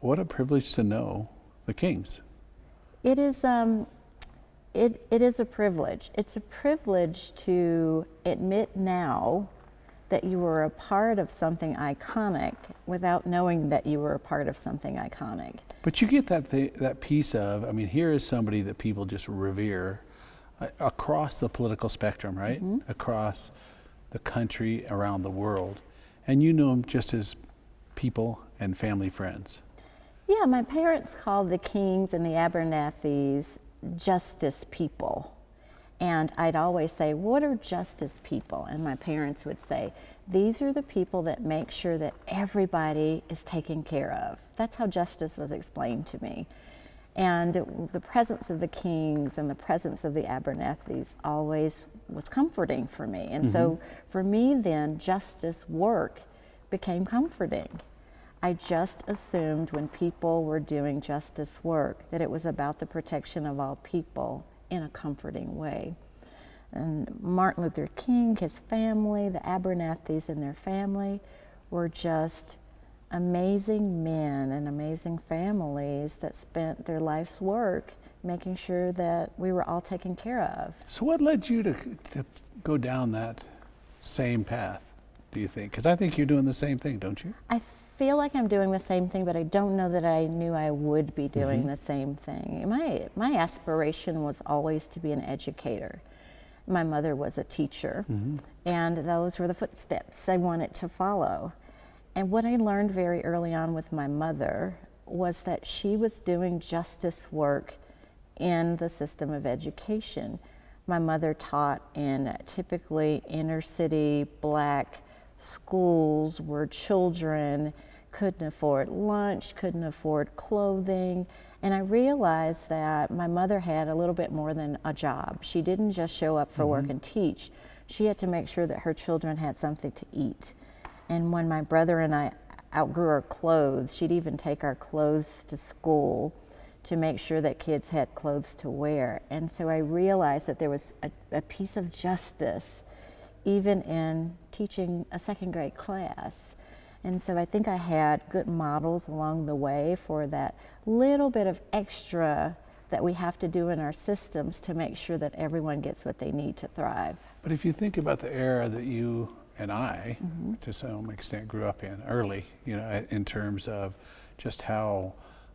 what a privilege to know the Kings. It is, it is a privilege. It's a privilege to admit now that you were a part of something iconic without knowing that you were a part of something iconic. But you get that piece of, I mean, here is somebody that people just revere across the political spectrum, right? Across the country, around the world. And you know them just as people and family friends. Yeah, my parents called the Kings and the Abernethys justice people. And I'd always say, what are justice people? And my parents would say, these are the people that make sure that everybody is taken care of. That's how justice was explained to me. And the presence of the Kings and the presence of the Abernethys always was comforting for me. And so for me then, justice work became comforting. I just assumed when people were doing justice work that it was about the protection of all people in a comforting way. And Martin Luther King, his family, the Abernethys and their family were just amazing men and amazing families that spent their life's work making sure that we were all taken care of. So what led you to go down that same path, do you think? Because I think you're doing the same thing, don't you? I feel like I'm doing the same thing, but I don't know that I knew I would be doing the same thing. My aspiration was always to be an educator. My mother was a teacher, and those were the footsteps I wanted to follow. And what I learned very early on with my mother was that she was doing justice work in the system of education. My mother taught in typically inner city Black schools where children couldn't afford lunch, couldn't afford clothing. And I realized that my mother had a little bit more than a job. She didn't just show up for work and teach. She had to make sure that her children had something to eat. And when my brother and I outgrew our clothes, she'd even take our clothes to school to make sure that kids had clothes to wear. And so I realized that there was a piece of justice even in teaching a second grade class. And so I think I had good models along the way for that little bit of extra that we have to do in our systems to make sure that everyone gets what they need to thrive. But if you think about the era that you and I, to some extent, grew up in early, you know, in terms of just how,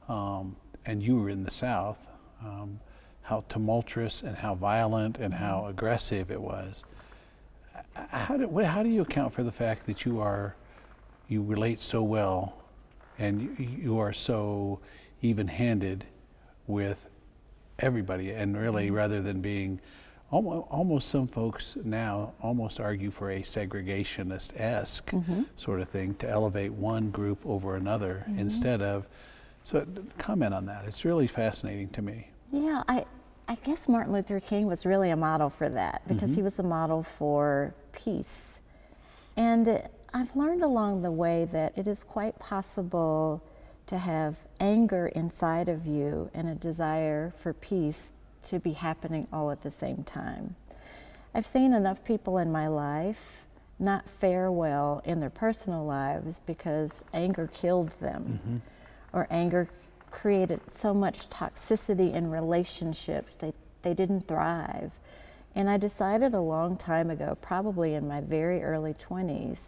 and you were in the South, how tumultuous and how violent and how aggressive it was. How do you account for the fact that you relate so well and you are so even-handed with everybody, and really rather than being almost some folks now almost argue for a segregationist-esque sort of thing to elevate one group over another instead of, so comment on that. It's really fascinating to me. Yeah, I guess Martin Luther King was really a model for that because he was a model for peace. And I've learned along the way that it is quite possible to have anger inside of you and a desire for peace to be happening all at the same time. I've seen enough people in my life not fare well in their personal lives because anger killed them, or anger created so much toxicity in relationships that they didn't thrive. And I decided a long time ago, probably in my very early 20s,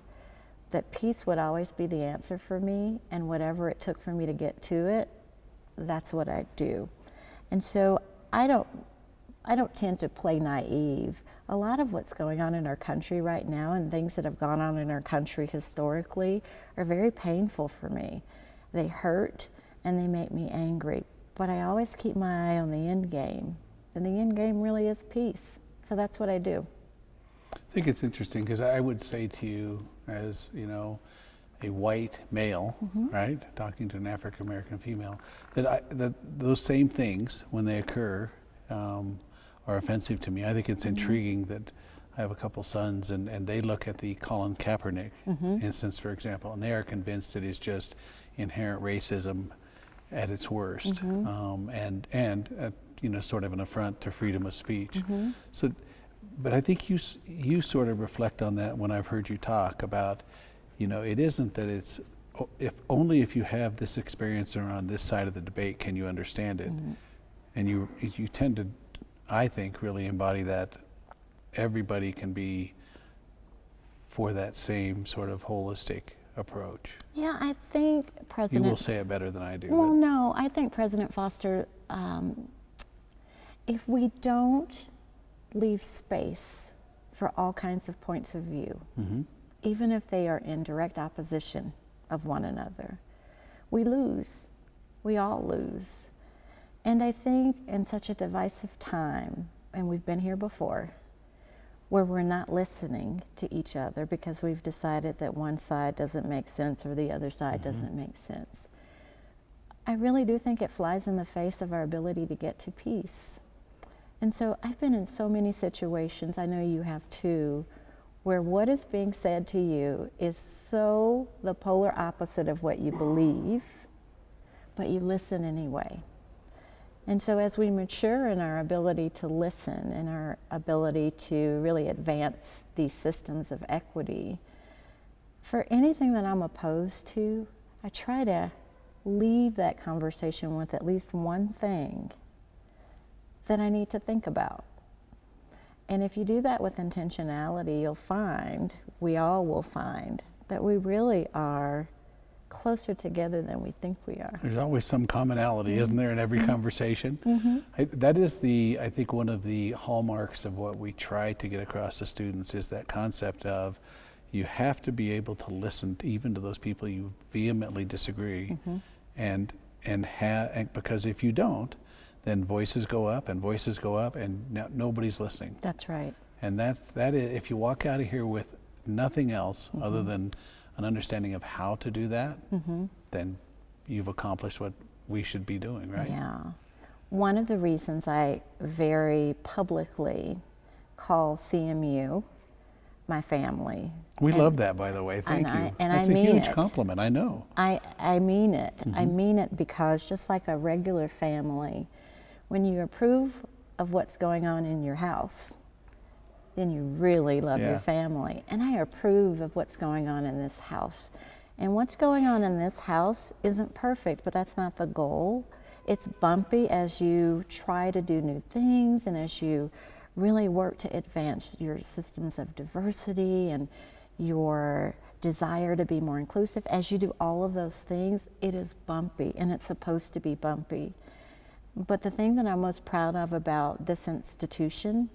that peace would always be the answer for me, and whatever it took for me to get to it, that's what I'd do. And so I don't tend to play naive. A lot of what's going on in our country right now and things that have gone on in our country historically are very painful for me. They hurt and they make me angry, but I always keep my eye on the end game, and the end game really is peace. So that's what I do. I think it's interesting because I would say to you, as you know, a white male, right, talking to an African American female, that those same things, when they occur, are offensive to me. I think it's intriguing that I have a couple sons, and they look at the Colin Kaepernick instance, for example, and they are convinced it is just inherent racism at its worst, and you know, sort of an affront to freedom of speech. So, but I think you sort of reflect on that when I've heard you talk about, you know, it isn't that it's if only if you have this experience or on this side of the debate can you understand it. And you tend to, I think, really embody that everybody can be for that same sort of holistic approach. Yeah, I think President... You will say it better than I do. Well, no, I think President Foster, if we don't leave space for all kinds of points of view, even if they are in direct opposition of one another, we lose. We all lose. And I think in such a divisive time, and we've been here before, where we're not listening to each other because we've decided that one side doesn't make sense or the other side doesn't make sense, I really do think it flies in the face of our ability to get to peace. And so I've been in so many situations, I know you have too, where what is being said to you is so the polar opposite of what you believe, but you listen anyway. And so as we mature in our ability to listen and our ability to really advance these systems of equity, for anything that I'm opposed to, I try to leave that conversation with at least one thing that I need to think about. And if you do that with intentionality, you'll find, we all will find, that we really are closer together than we think we are. There's always some commonality, isn't there, in every conversation? That is I think one of the hallmarks of what we try to get across to students is that concept of you have to be able to listen even to those people you vehemently disagree, and because if you don't, then voices go up and nobody's listening. That's right. And that is, if you walk out of here with nothing else other than an understanding of how to do that, then you've accomplished what we should be doing, right? Yeah. One of the reasons I very publicly call CMU my family. We love that, by the way. Thank you. That's I a mean huge it. compliment, I know. I mean it. I mean it because just like a regular family, when you approve of what's going on in your house, then you really love your family. And I approve of what's going on in this house. And what's going on in this house isn't perfect, but that's not the goal. It's bumpy as you try to do new things and as you really work to advance your systems of diversity and your desire to be more inclusive. As you do all of those things, it is bumpy, and it's supposed to be bumpy. But the thing that I'm most proud of about this institution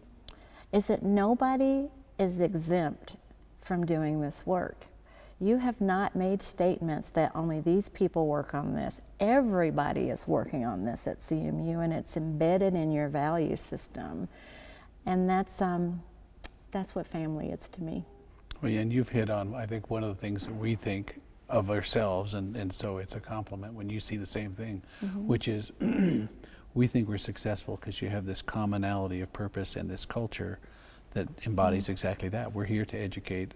is that nobody is exempt from doing this work. You have not made statements that only these people work on this. Everybody is working on this at CMU, and it's embedded in your value system. And that's what family is to me. Well, yeah, and you've hit on, I think, one of the things that we think of ourselves, and so it's a compliment when you see the same thing, which is we think we're successful because you have this commonality of purpose and this culture that embodies exactly that. We're here to educate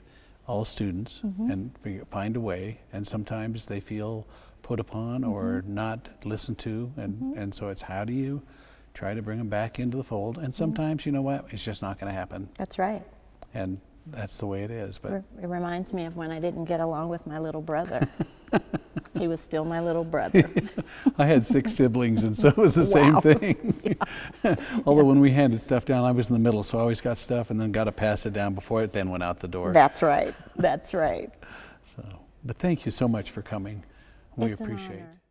all students and find a way, and sometimes they feel put upon or not listened to, and so it's how do you try to bring them back into the fold, and sometimes, you know what, it's just not going to happen. That's right. And that's the way it is. But it reminds me of when I didn't get along with my little brother. He was still my little brother. I had 6 siblings, and so it was the same thing. Although when we handed stuff down, I was in the middle, so I always got stuff and then got to pass it down before it then went out the door. That's right. That's right. So, but thank you so much for coming. We It's an appreciate it. honor.